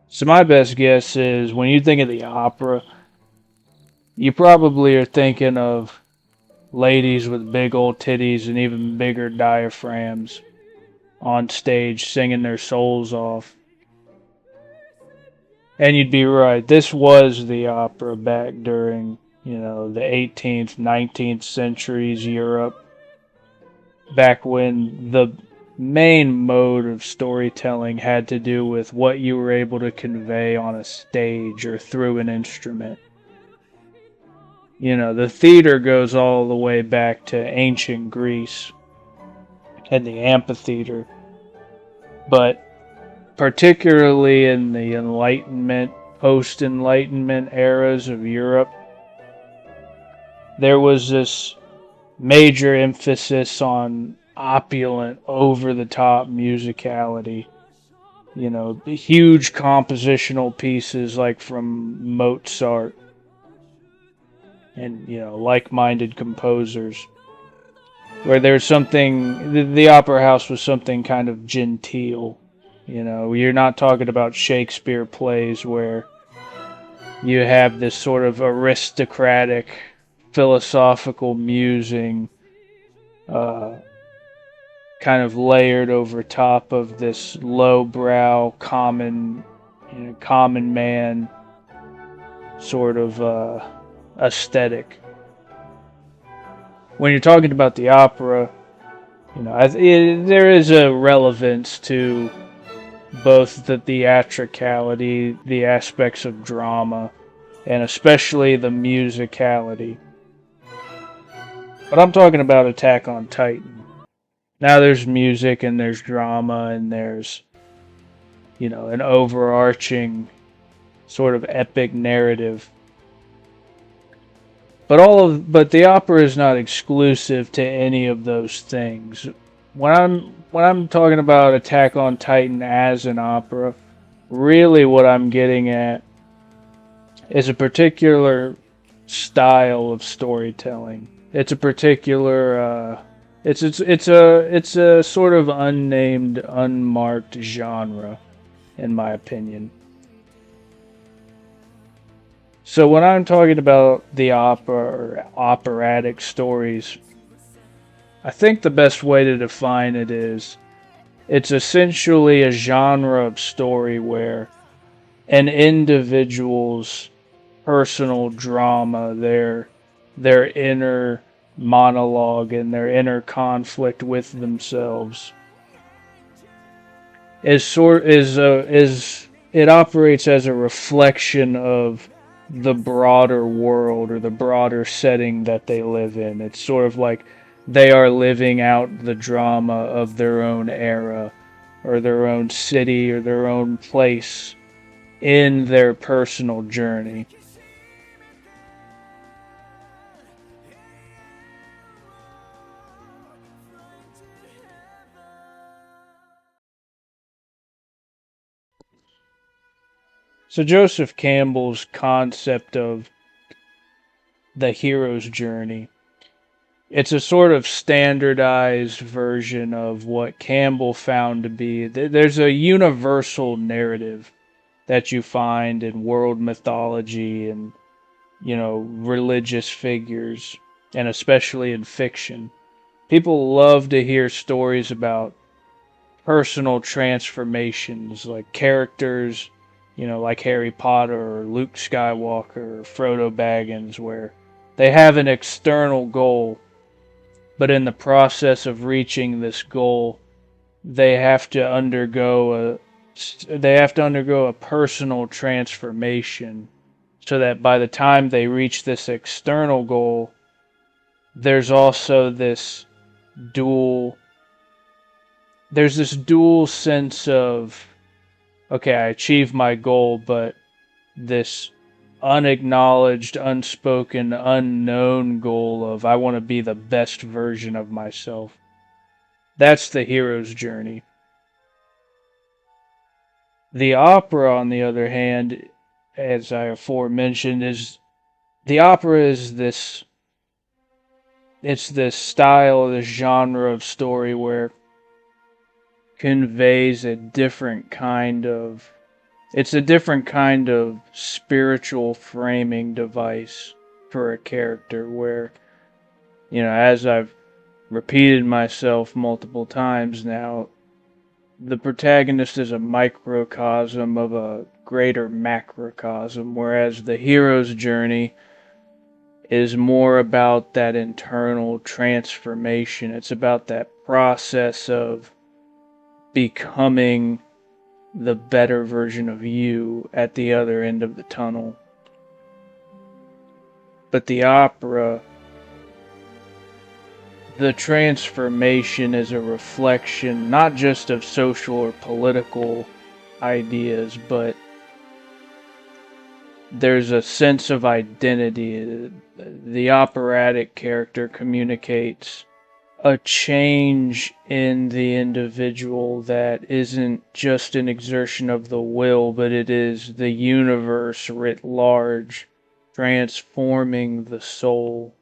So my best guess is when you think of the opera, you probably are thinking of ladies with big old titties and even bigger diaphragms on stage singing their souls off. And you'd be right. This was the opera back during, the 18th, 19th centuries Europe, back when the main mode of storytelling had to do with what you were able to convey on a stage or through an instrument. The theater goes all the way back to ancient Greece and the amphitheater, but particularly in the Enlightenment, post Enlightenment eras of Europe, there was this major emphasis on opulent, over the top musicality. Huge compositional pieces like from Mozart and, like minded composers, where there's something, the opera house was something kind of genteel. You're not talking about Shakespeare plays where you have this sort of aristocratic philosophical musing uh, kind of layered over top of this lowbrow common man sort of aesthetic. When you're talking about the opera, there is a relevance to both the theatricality, the aspects of drama, and especially the musicality. But I'm talking about Attack on Titan. Now there's music and there's drama and there's, an overarching sort of epic narrative. But the opera is not exclusive to any of those things. When I'm talking about Attack on Titan as an opera, really what I'm getting at is a particular style of storytelling. It's a particular it's a sort of unnamed, unmarked genre, in my opinion. So when I'm talking about the opera or operatic stories, I think the best way to define it is it's essentially a genre of story where an individual's personal drama, their inner monologue and their inner conflict with themselves is it operates as a reflection of the broader world or the broader setting that they live in. It's sort of like they are living out the drama of their own era or their own city or their own place in their personal journey. So Joseph Campbell's concept of the hero's journey, it's a sort of standardized version of what Campbell found to be. There's a universal narrative that you find in world mythology and, religious figures, and especially in fiction. People love to hear stories about personal transformations, like characters, like Harry Potter or Luke Skywalker or Frodo Baggins, where they have an external goal, but in the process of reaching this goal, they have to undergo a personal transformation so that by the time they reach this external goal, there's also dual this dual sense of, okay, I achieved my goal, but this unacknowledged, unspoken, unknown goal of I want to be the best version of myself. That's the hero's journey. The opera, on the other hand, as I aforementioned, is the opera is this style, this genre of story where conveys a different kind of It's a different kind of spiritual framing device for a character where, as I've repeated myself multiple times now, the protagonist is a microcosm of a greater macrocosm, whereas the hero's journey is more about that internal transformation. It's about that process of becoming the better version of you at the other end of the tunnel. But the opera, the transformation is a reflection not just of social or political ideas, but there's a sense of identity. The operatic character communicates a change in the individual that isn't just an exertion of the will, but it is the universe writ large transforming the soul.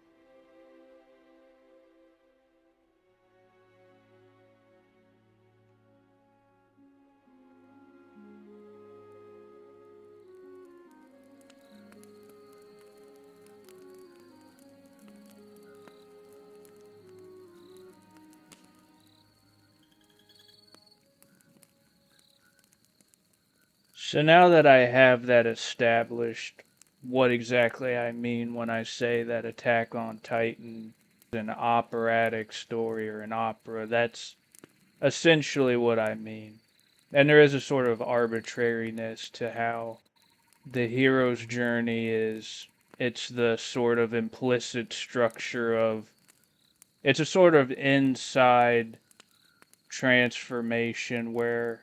So now that I have that established, what exactly I mean when I say that Attack on Titan is an operatic story or an opera, that's essentially what I mean. And there is a sort of arbitrariness to how the hero's journey is. It's the sort of implicit structure of, it's a sort of inside transformation where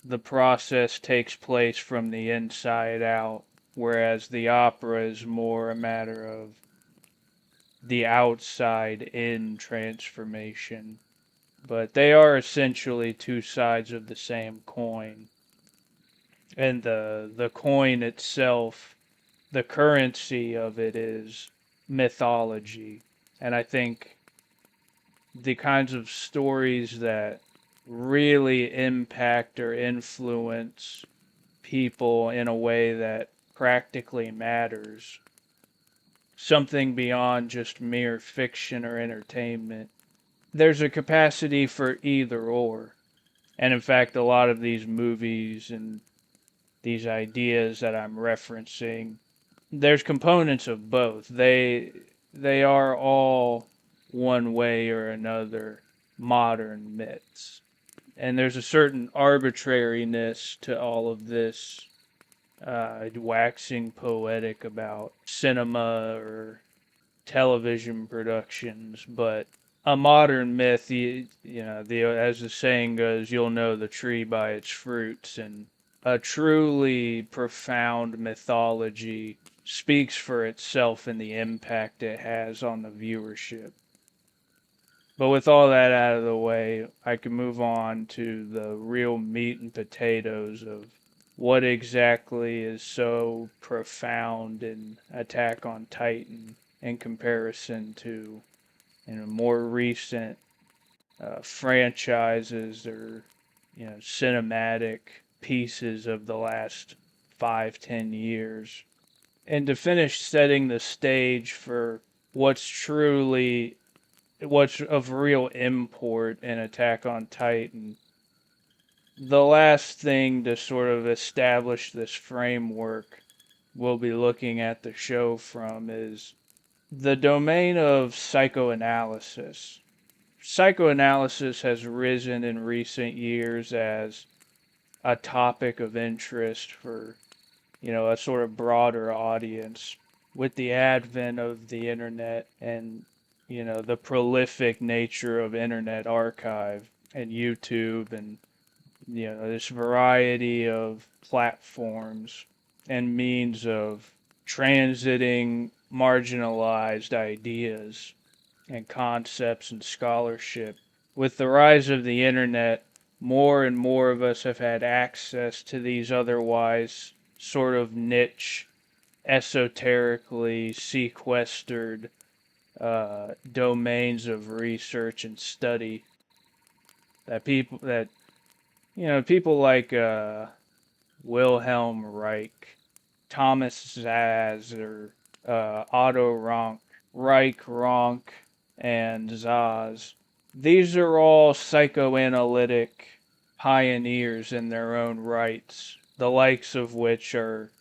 the process takes place from the inside out, whereas the opera is more a matter of the outside in transformation. But they are essentially two sides of the same coin. And the coin itself, the currency of it is mythology. And I think the kinds of stories that really impact or influence people in a way that practically matters, something beyond just mere fiction or entertainment. There's a capacity for either or. And in fact, a lot of these movies and these ideas that I'm referencing, there's components of both. They are all one way or another modern myths. And there's a certain arbitrariness to all of this, waxing poetic about cinema or television productions, but a modern myth, as the saying goes, you'll know the tree by its fruits, and a truly profound mythology speaks for itself and the impact it has on the viewership. But with all that out of the way, I can move on to the real meat and potatoes of what exactly is so profound in Attack on Titan in comparison to more recent franchises or cinematic pieces of the last 5-10 years, and to finish setting the stage for what's truly what's of real import in Attack on Titan. The last thing to sort of establish this framework we'll be looking at the show from is the domain of psychoanalysis. Psychoanalysis has risen in recent years as a topic of interest for, a sort of broader audience with the advent of the internet and, the prolific nature of Internet Archive and YouTube and, this variety of platforms and means of transiting marginalized ideas and concepts and scholarship. With the rise of the internet, more and more of us have had access to these otherwise sort of niche, esoterically sequestered domains of research and study that people like Wilhelm Reich, Thomas Zaz, or Otto Rank, Reich, Ronk, and Zaz. These are all psychoanalytic pioneers in their own rights, the likes of which are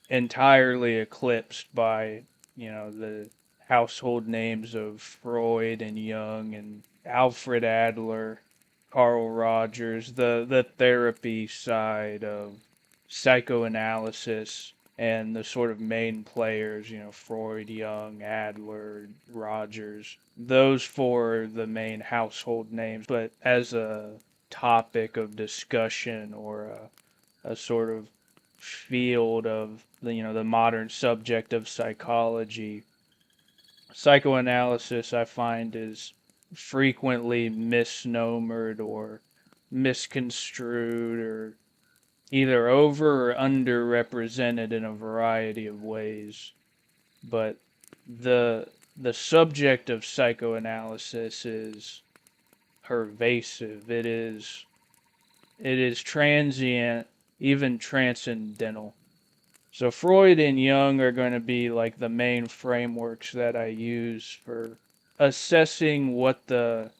entirely eclipsed by, the household names of Freud and Jung and Alfred Adler, Carl Rogers, the therapy side of psychoanalysis, and the sort of main players, Freud, Jung, Adler, Rogers. Those four are the main household names, but as a topic of discussion or a sort of field of the modern subject of psychology, psychoanalysis I find is frequently misnomered or misconstrued or either over or underrepresented in a variety of ways. But the subject of psychoanalysis is pervasive. It is transient, even transcendental. So Freud and Jung are going to be like the main frameworks that I use for assessing what the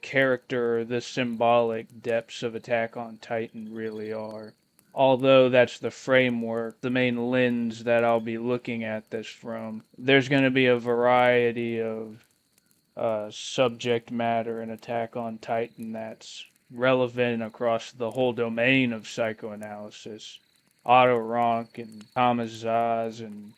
character, the symbolic depths of Attack on Titan really are. Although that's the framework, the main lens that I'll be looking at this from, there's going to be a variety of subject matter in Attack on Titan that's relevant across the whole domain of psychoanalysis. Otto Rank and Thomas Zaz and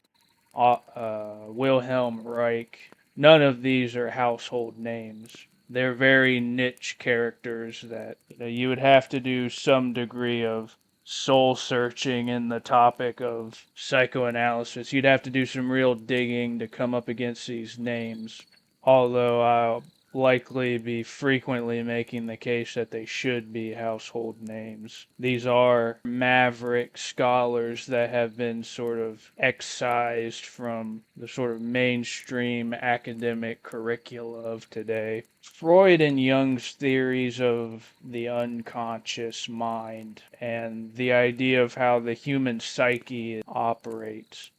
Wilhelm Reich. None of these are household names. They're very niche characters that you would have to do some degree of soul searching in the topic of psychoanalysis. You'd have to do some real digging to come up against these names. Although I'll likely be frequently making the case that they should be household names. These are maverick scholars that have been sort of excised from the sort of mainstream academic curricula of today. Freud and Jung's theories of the unconscious mind and the idea of how the human psyche operates.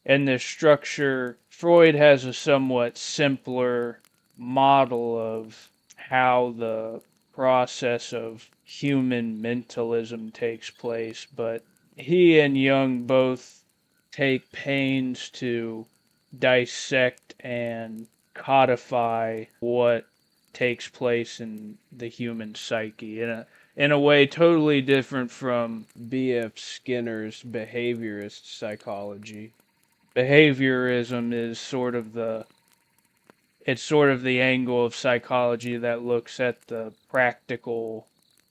In this structure, Freud has a somewhat simpler model of how the process of human mentalism takes place, but he and Jung both take pains to dissect and codify what takes place in the human psyche in a way totally different from B.F. Skinner's behaviorist psychology. Behaviorism is sort of the angle of psychology that looks at the practical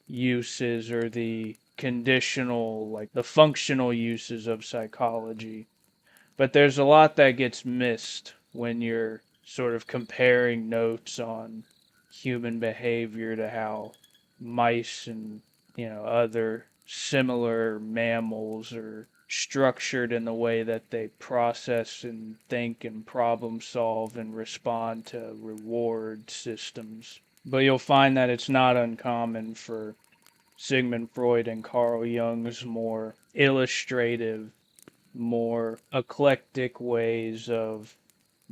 uses or the conditional, like the functional uses of psychology. But there's a lot that gets missed when you're sort of comparing notes on human behavior to how mice and, other similar mammals are structured in the way that they process and think and problem solve and respond to reward systems. But you'll find that it's not uncommon for Sigmund Freud and Carl Jung's more illustrative, more eclectic ways of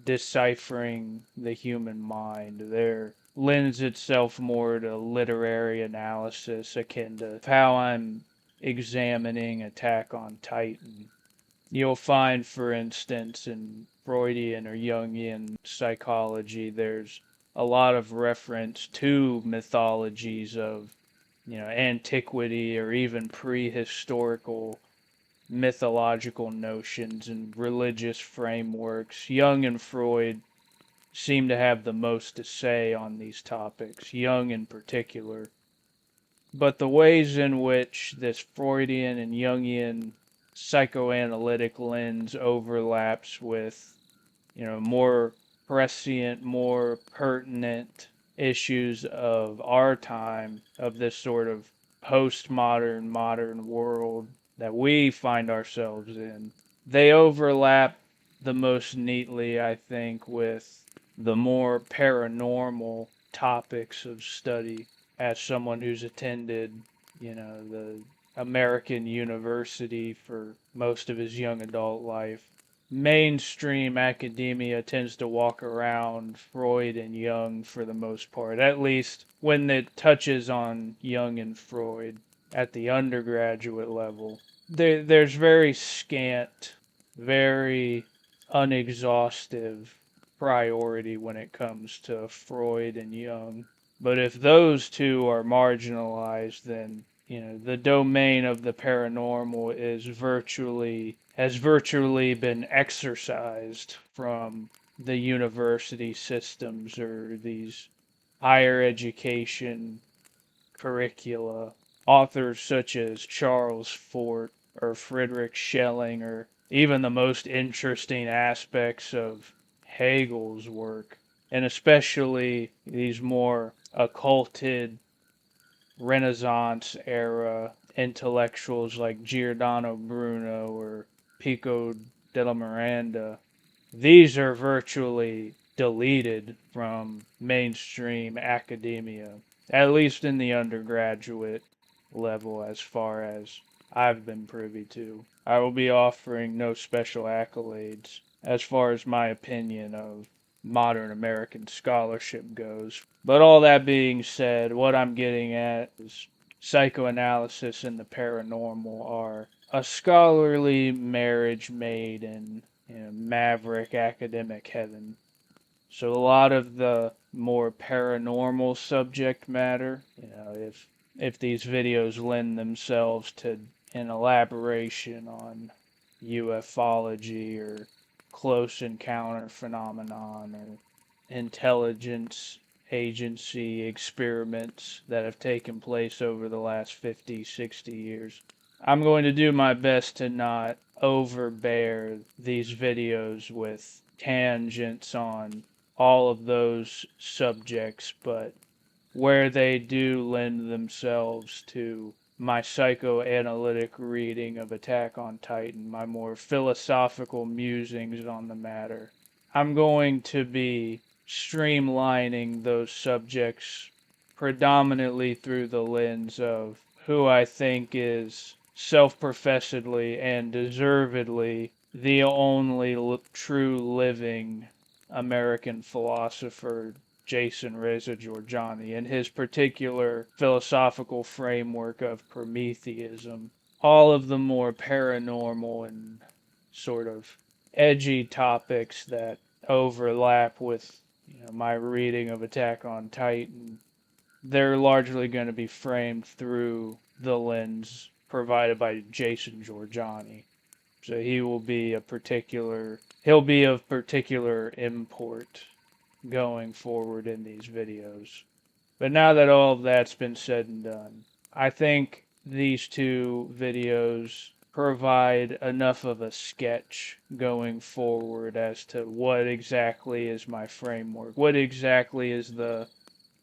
deciphering the human mind. There lends itself more to literary analysis akin to how I'm examining Attack on Titan. You'll find, for instance, in Freudian or Jungian psychology, there's a lot of reference to mythologies of, antiquity or even prehistorical mythological notions and religious frameworks. Jung and Freud seem to have the most to say on these topics, Jung in particular. But the ways in which this Freudian and Jungian psychoanalytic lens overlaps with, more prescient, more pertinent issues of our time, of this sort of postmodern, modern world that we find ourselves in. They overlap the most neatly, I think, with the more paranormal topics of study as someone who's attended, the American university for most of his young adult life. Mainstream academia tends to walk around Freud and Jung for the most part, at least when it touches on Jung and Freud at the undergraduate level. There's very scant, very unexhaustive priority when it comes to Freud and Jung. But if those two are marginalized, then the domain of the paranormal has virtually been exorcised from the university systems or these higher education curricula. Authors such as Charles Fort or Friedrich Schelling, or even the most interesting aspects of Hegel's work, and especially these more occulted Renaissance era intellectuals like Giordano Bruno or Pico della Miranda, these are virtually deleted from mainstream academia, at least in the undergraduate level, as far as I've been privy to. I will be offering no special accolades as far as my opinion of modern American scholarship goes. But all that being said, what I'm getting at is psychoanalysis and the paranormal are a scholarly marriage made in maverick academic heaven. So a lot of the more paranormal subject matter, if these videos lend themselves to an elaboration on ufology or close encounter phenomenon or intelligence agency experiments that have taken place over the last 50, 60 years, I'm going to do my best to not overbear these videos with tangents on all of those subjects, but where they do lend themselves to my psychoanalytic reading of Attack on Titan, my more philosophical musings on the matter, I'm going to be streamlining those subjects predominantly through the lens of who I think is self-professedly and deservedly the only true living American philosopher, Jason Reza Giorgiani, and his particular philosophical framework of Prometheism. All of the more paranormal and sort of edgy topics that overlap with my reading of Attack on Titan, they're largely going to be framed through the lens provided by Jason Giorgiani. So he'll be of particular import going forward in these videos. But now that all of that's been said and done, I think these two videos provide enough of a sketch going forward as to what exactly is my framework, what exactly is the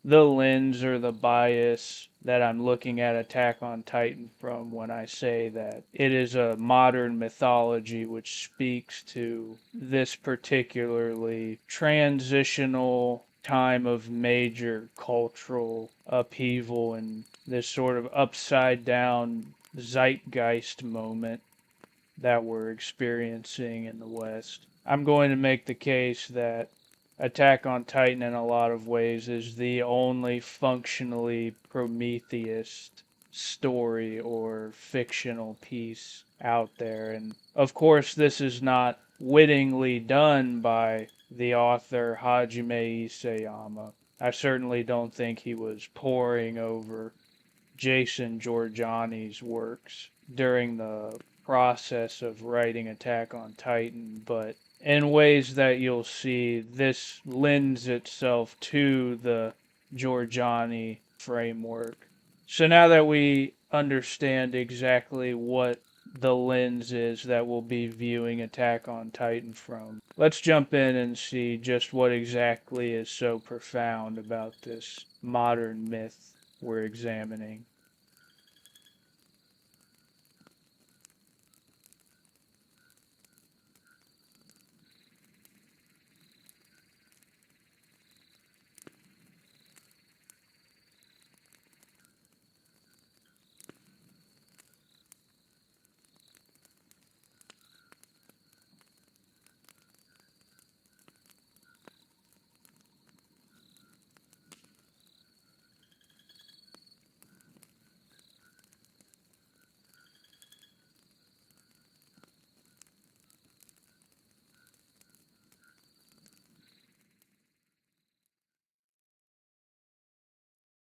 lens or the bias that I'm looking at Attack on Titan from when I say that it is a modern mythology which speaks to this particularly transitional time of major cultural upheaval and this sort of upside down zeitgeist moment that we're experiencing in the West. I'm going to make the case that Attack on Titan, in a lot of ways, is the only functionally Prometheus story or fictional piece out there. And of course, this is not wittingly done by the author Hajime Isayama. I certainly don't think he was poring over Jason Giorgiani's works during the process of writing Attack on Titan, but in ways that you'll see, this lends itself to the Giorgiani framework. So now that we understand exactly what the lens is that we'll be viewing Attack on Titan from, let's jump in and see just what exactly is so profound about this modern myth we're examining.